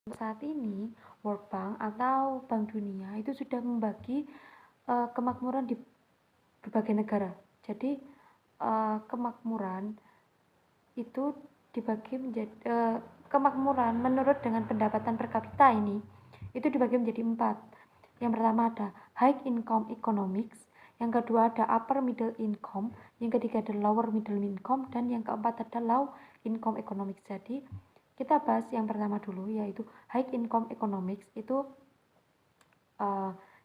Saat ini World Bank atau Bank Dunia itu sudah membagi kemakmuran di berbagai negara. Jadi kemakmuran itu dibagi menjadi kemakmuran menurut dengan pendapatan per kapita ini itu dibagi menjadi 4. Yang pertama ada high income economics, yang kedua ada upper middle income, yang ketiga ada lower middle income, dan yang keempat ada low income economics. Jadi kita bahas yang pertama dulu, yaitu high income economics. Itu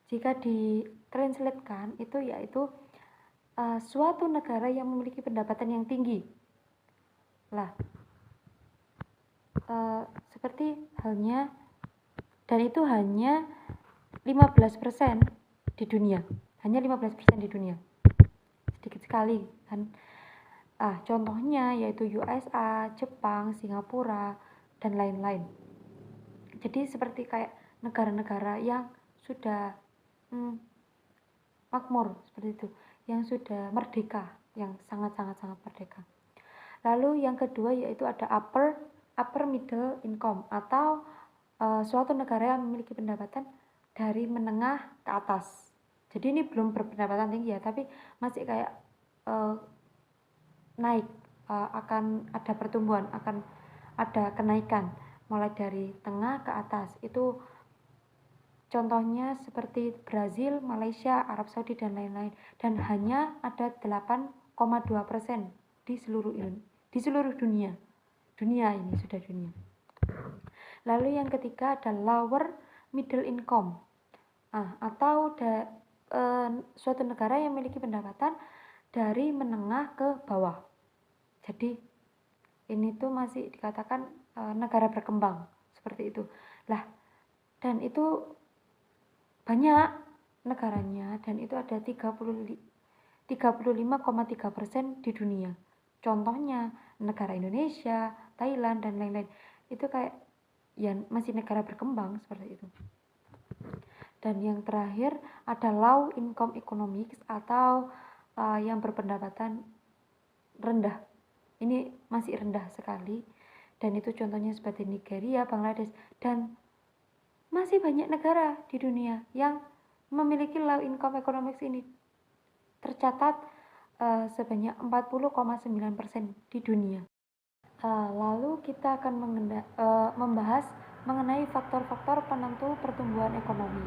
jika ditranslatekan itu yaitu suatu negara yang memiliki pendapatan yang tinggi. Lah, seperti halnya, dan itu hanya 15% di dunia, hanya 15% di dunia, sedikit sekali kan. Contohnya yaitu USA, Jepang, Singapura, dan lain-lain. Jadi seperti kayak negara-negara yang sudah makmur seperti itu, yang sudah merdeka, yang sangat-sangat merdeka. Lalu yang kedua yaitu ada upper middle income, atau suatu negara yang memiliki pendapatan dari menengah ke atas. Jadi ini belum berpendapatan tinggi ya, tapi masih kayak naik, akan ada pertumbuhan, akan ada kenaikan mulai dari tengah ke atas. Itu contohnya seperti Brazil, Malaysia, Arab Saudi, dan lain-lain. Dan hanya ada 8,2% di seluruh dunia. Dunia ini sudah dunia. Lalu yang ketiga ada lower middle income, atau suatu negara yang memiliki pendapatan dari menengah ke bawah. Jadi ini tuh masih dikatakan negara berkembang seperti itu. Lah, dan itu banyak negaranya, dan itu ada 35,3% di dunia. Contohnya negara Indonesia, Thailand, dan lain-lain. Itu kayak ya masih negara berkembang seperti itu. Dan yang terakhir ada low income economics, atau yang berpendapatan rendah. Ini masih rendah sekali, dan itu contohnya seperti Nigeria, Bangladesh, dan masih banyak negara di dunia yang memiliki low income economics ini. Tercatat sebanyak 40,9% di dunia. Lalu kita akan membahas mengenai faktor-faktor penentu pertumbuhan ekonomi.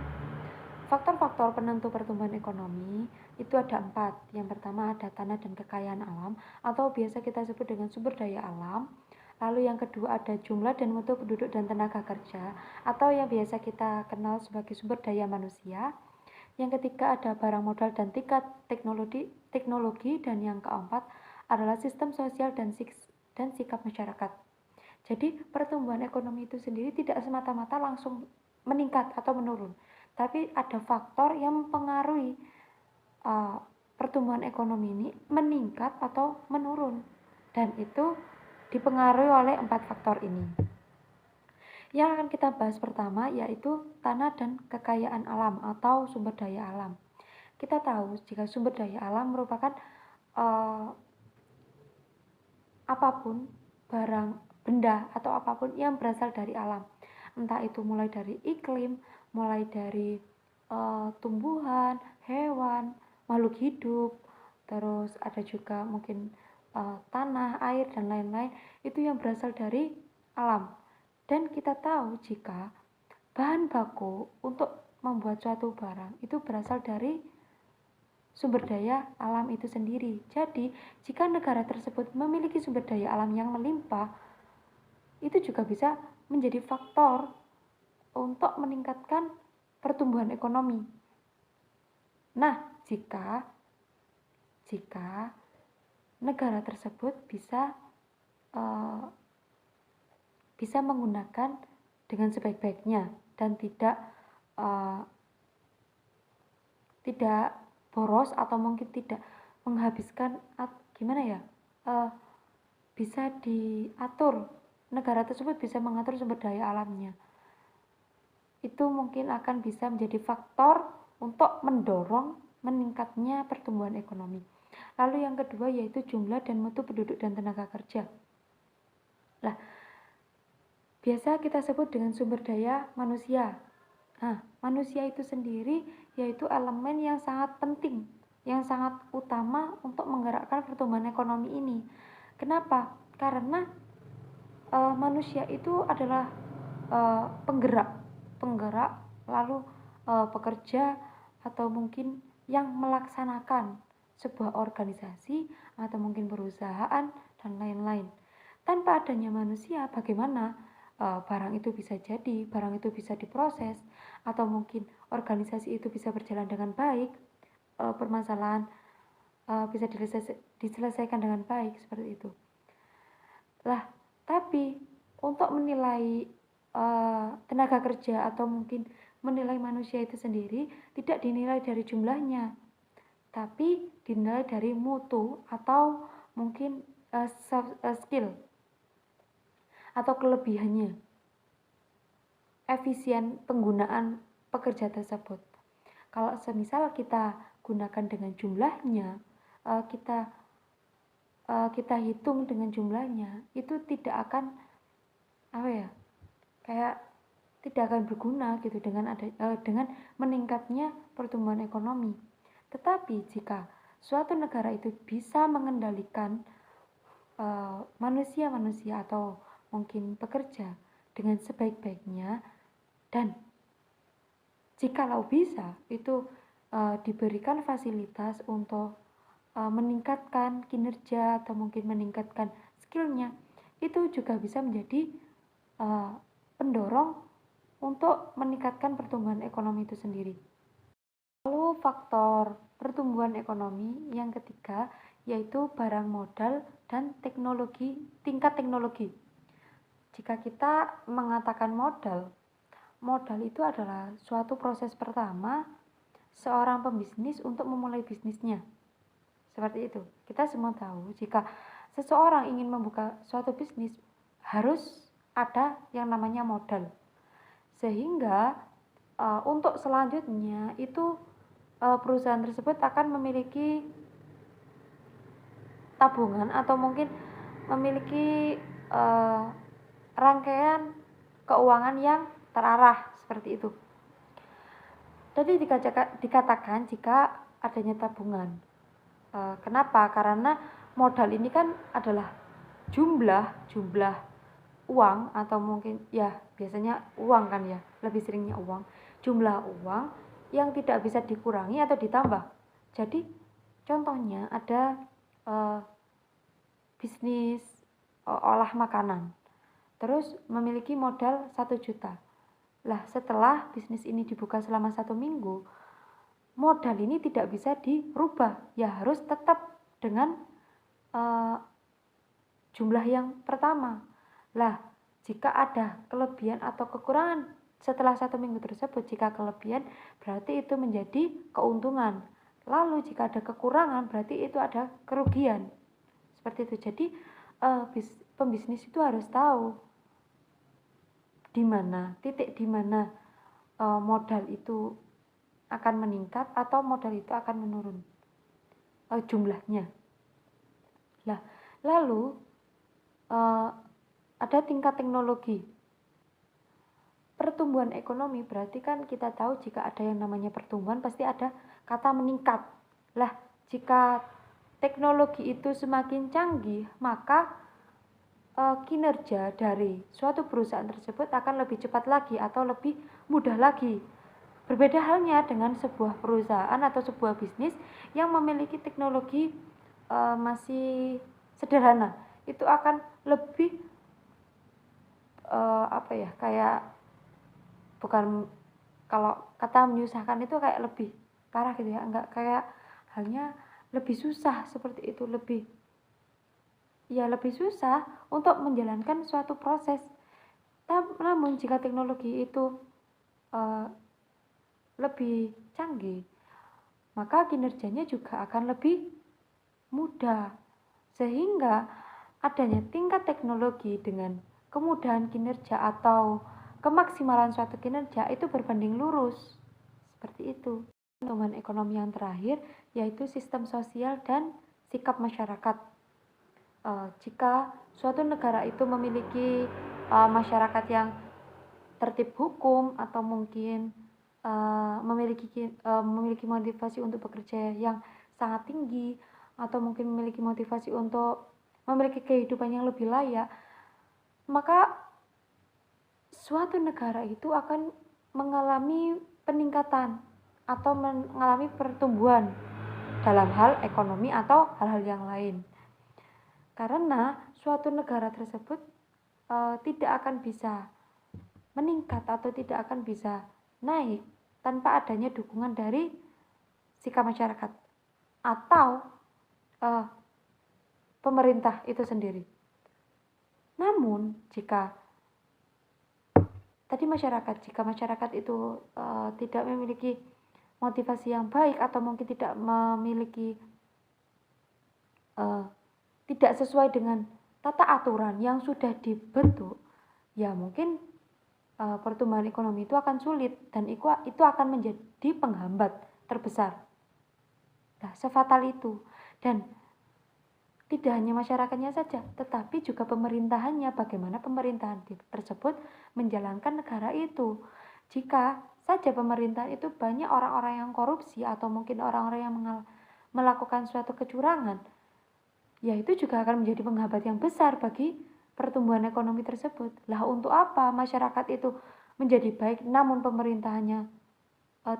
Faktor-faktor penentu pertumbuhan ekonomi itu ada 4. Yang pertama ada tanah dan kekayaan alam, atau biasa kita sebut dengan sumber daya alam. Lalu yang kedua ada jumlah dan mutu penduduk dan tenaga kerja, atau yang biasa kita kenal sebagai sumber daya manusia. Yang ketiga ada barang modal dan tingkat teknologi, dan yang keempat adalah sistem sosial dan sikap masyarakat. Jadi pertumbuhan ekonomi itu sendiri tidak semata-mata langsung meningkat atau menurun, tapi ada faktor yang mempengaruhi pertumbuhan ekonomi ini meningkat atau menurun, dan itu dipengaruhi oleh 4 faktor ini. Yang akan kita bahas pertama yaitu tanah dan kekayaan alam atau sumber daya alam. Kita tahu jika sumber daya alam merupakan apapun, barang, benda, atau apapun yang berasal dari alam. Entah itu mulai dari iklim, mulai dari tumbuhan, hewan, makhluk hidup, terus ada juga mungkin tanah, air, dan lain-lain, itu yang berasal dari alam. Dan kita tahu jika bahan baku untuk membuat suatu barang itu berasal dari sumber daya alam itu sendiri. Jadi, jika negara tersebut memiliki sumber daya alam yang melimpah, itu juga bisa menjadi faktor untuk meningkatkan pertumbuhan ekonomi. Nah, jika negara tersebut bisa menggunakan dengan sebaik-baiknya dan tidak boros, atau mungkin tidak menghabiskan, bisa diatur, negara tersebut bisa mengatur sumber daya alamnya. Itu mungkin akan bisa menjadi faktor untuk mendorong meningkatnya pertumbuhan ekonomi. Lalu yang kedua yaitu jumlah dan mutu penduduk dan tenaga kerja. Lah, biasa kita sebut dengan sumber daya manusia. Nah, manusia itu sendiri yaitu elemen yang sangat penting, yang sangat utama untuk menggerakkan pertumbuhan ekonomi ini. Kenapa? Karena manusia itu adalah penggerak lalu pekerja atau mungkin yang melaksanakan sebuah organisasi atau mungkin perusahaan dan lain-lain. Tanpa adanya manusia, bagaimana barang itu bisa jadi, barang itu bisa diproses, atau mungkin organisasi itu bisa berjalan dengan baik, permasalahan bisa diselesaikan dengan baik, seperti itu. Lah, tapi untuk menilai tenaga kerja atau mungkin menilai manusia itu sendiri tidak dinilai dari jumlahnya, tapi dinilai dari mutu atau mungkin skill atau kelebihannya, efisien penggunaan pekerja tersebut. Kalau semisal kita gunakan dengan jumlahnya, kita hitung dengan jumlahnya, itu tidak akan kayak tidak akan berguna gitu dengan meningkatnya pertumbuhan ekonomi. Tetapi jika suatu negara itu bisa mengendalikan manusia-manusia atau mungkin pekerja dengan sebaik-baiknya, dan jikalau bisa itu diberikan fasilitas untuk meningkatkan kinerja atau mungkin meningkatkan skillnya, itu juga bisa menjadi pendorong untuk meningkatkan pertumbuhan ekonomi itu sendiri. Lalu faktor pertumbuhan ekonomi yang ketiga yaitu barang modal dan tingkat teknologi. Jika kita mengatakan modal itu adalah suatu proses pertama seorang pembisnis untuk memulai bisnisnya. Seperti itu. Kita semua tahu jika seseorang ingin membuka suatu bisnis harus ada yang namanya modal. Sehingga untuk selanjutnya itu perusahaan tersebut akan memiliki tabungan atau mungkin memiliki rangkaian keuangan yang terarah, seperti itu. Jadi dikatakan jika adanya tabungan. Kenapa? Karena modal ini kan adalah jumlah uang atau mungkin ya biasanya uang kan ya, lebih seringnya uang, jumlah uang yang tidak bisa dikurangi atau ditambah. Jadi contohnya ada bisnis olah makanan, terus memiliki modal 1 juta. Lah setelah bisnis ini dibuka selama 1 minggu, modal ini tidak bisa dirubah, ya harus tetap dengan jumlah yang pertama. Lah jika ada kelebihan atau kekurangan setelah 1 minggu tersebut, jika kelebihan berarti itu menjadi keuntungan, lalu jika ada kekurangan berarti itu ada kerugian, seperti itu. Jadi pembisnis itu harus tahu titik di mana modal itu akan meningkat atau modal itu akan menurun jumlahnya. Lah, lalu ada tingkat teknologi. Pertumbuhan ekonomi berarti kan kita tahu jika ada yang namanya pertumbuhan pasti ada kata meningkat. Lah, jika teknologi itu semakin canggih, maka kinerja dari suatu perusahaan tersebut akan lebih cepat lagi atau lebih mudah lagi. Berbeda halnya dengan sebuah perusahaan atau sebuah bisnis yang memiliki teknologi masih sederhana, itu akan lebih kayak bukan, kalau kata menyusahkan itu kayak lebih parah gitu ya, enggak, kayak halnya lebih susah, seperti itu, lebih susah untuk menjalankan suatu proses. Namun jika teknologi itu lebih canggih, maka kinerjanya juga akan lebih mudah. Sehingga adanya tingkat teknologi dengan kemudahan kinerja atau kemaksimalan suatu kinerja itu berbanding lurus, seperti itu. Pertumbuhan ekonomi yang terakhir yaitu sistem sosial dan sikap masyarakat. Jika suatu negara itu memiliki masyarakat yang tertib hukum atau mungkin memiliki motivasi untuk bekerja yang sangat tinggi atau mungkin memiliki motivasi untuk memiliki kehidupan yang lebih layak, maka suatu negara itu akan mengalami peningkatan atau mengalami pertumbuhan dalam hal ekonomi atau hal-hal yang lain. Karena suatu negara tersebut tidak akan bisa meningkat atau tidak akan bisa naik tanpa adanya dukungan dari sikap masyarakat atau pemerintah itu sendiri. Namun jika masyarakat itu tidak memiliki motivasi yang baik atau mungkin tidak memiliki tidak sesuai dengan tata aturan yang sudah dibentuk, ya mungkin pertumbuhan ekonomi itu akan sulit dan itu akan menjadi penghambat terbesar. Nah, sefatal itu. Dan tidak hanya masyarakatnya saja, tetapi juga pemerintahannya, bagaimana pemerintahan tersebut menjalankan negara itu. Jika saja pemerintah itu banyak orang-orang yang korupsi atau mungkin orang-orang yang melakukan suatu kecurangan, ya itu juga akan menjadi penghambat yang besar bagi pertumbuhan ekonomi tersebut. Lah untuk apa masyarakat itu menjadi baik namun pemerintahannya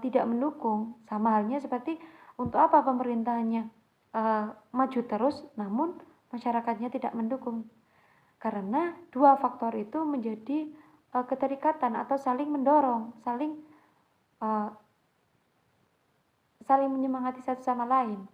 tidak mendukung? Sama halnya seperti untuk apa pemerintahannya maju terus namun masyarakatnya tidak mendukung, karena dua faktor itu menjadi keterikatan atau saling mendorong, saling menyemangati satu sama lain.